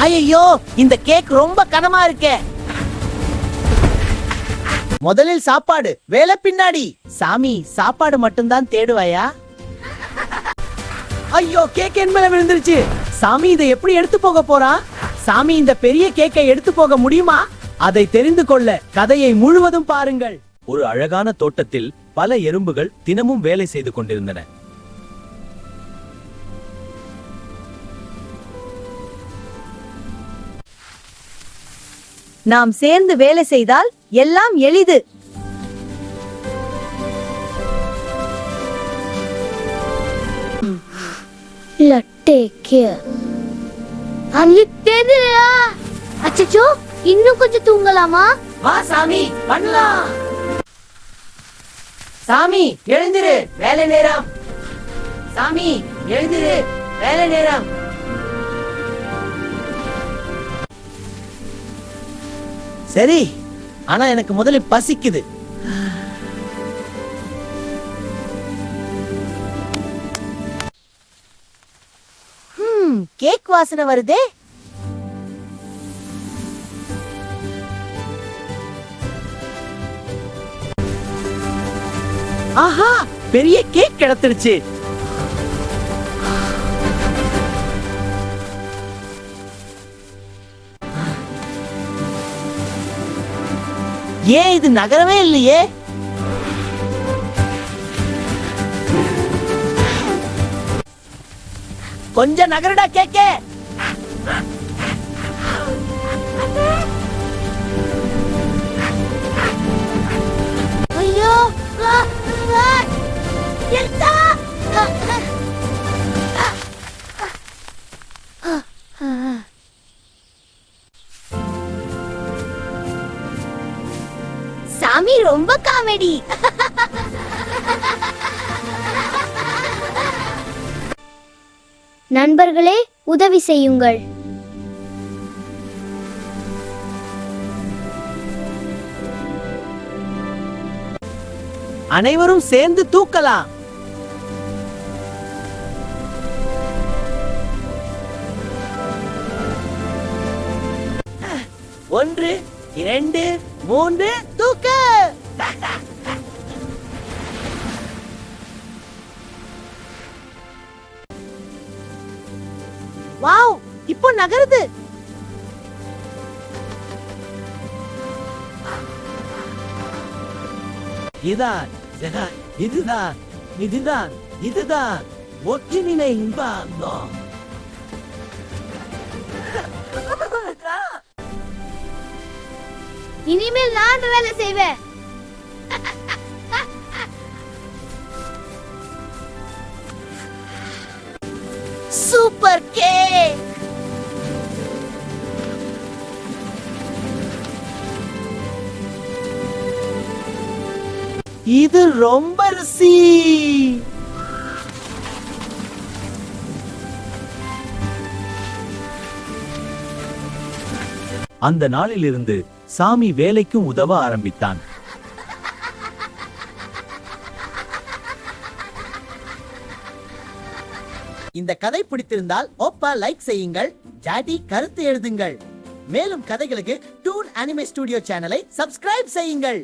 ஐயோ, இந்த கேக் ரொம்ப கனமா இருக்கே. முதலில் சாப்பாடு, வேலை பின்னாடி. சாமி, சாப்பாடு மட்டும்தான் தேடுவாயா? ஐயோ, கேக் என் மேல விழுந்துருச்சு. சாமி, இதை எப்படி எடுத்து போக போறா? சாமி, இந்த பெரிய கேக்கை எடுத்து போக முடியுமா? அதை தெரிந்து கொள்ள கதையை முழுவதும் பாருங்கள். ஒரு அழகான தோட்டத்தில் பல எறும்புகள் தினமும் வேலை செய்து கொண்டிருந்தன. நாம் சேர்ந்து வேலை செய்தால் எல்லாம் எளிது. அச்சச்சோ, இன்னும் கொஞ்சம் தூங்கலாமா? வா சாமி, பண்ணலாம். சாமி, எழுந்திரு, வேலை நேரம். சாமி, எழுந்திரு, வேலை நேரம். சரி, ஆனா எனக்கு முதல்ல பசிக்குது. கேக் வாசனை வருதே. ஆஹா, பெரிய கேக் கிடைச்சிருச்சு. ஏன் இது நகரவே இல்லையே? கொஞ்சம் நகரடா கேக்கே. ஐயோ, சாமி ரொம்ப காமெடி. நண்பர்களே, உதவி செய்யுங்கள். அனைவரும் சேர்ந்து தூக்கலாம். ஒன்று, இரண்டு, மூன்று, தூக்க. வாவ், இப்போ நகருது. இதுதான், இதுதான், இதுதான், இதுதான் ஒற்றுமை இன்பம். இனிமேல் நான் வேலை செய்வேன். Super cake. இது ரொம்ப ருசி. அந்த நாளிலிருந்து சாமி வேலைக்கும் உதவ ஆரம்பித்தான். இந்த கதை பிடித்திருந்தால் ஓப்பா லைக் செய்யுங்கள், ஜாடி கருத்து எழுதுங்கள். மேலும் கதைகளுக்கு டூன் அனிமே ஸ்டுடியோ சேனலை சப்ஸ்கிரைப் செய்யுங்கள்.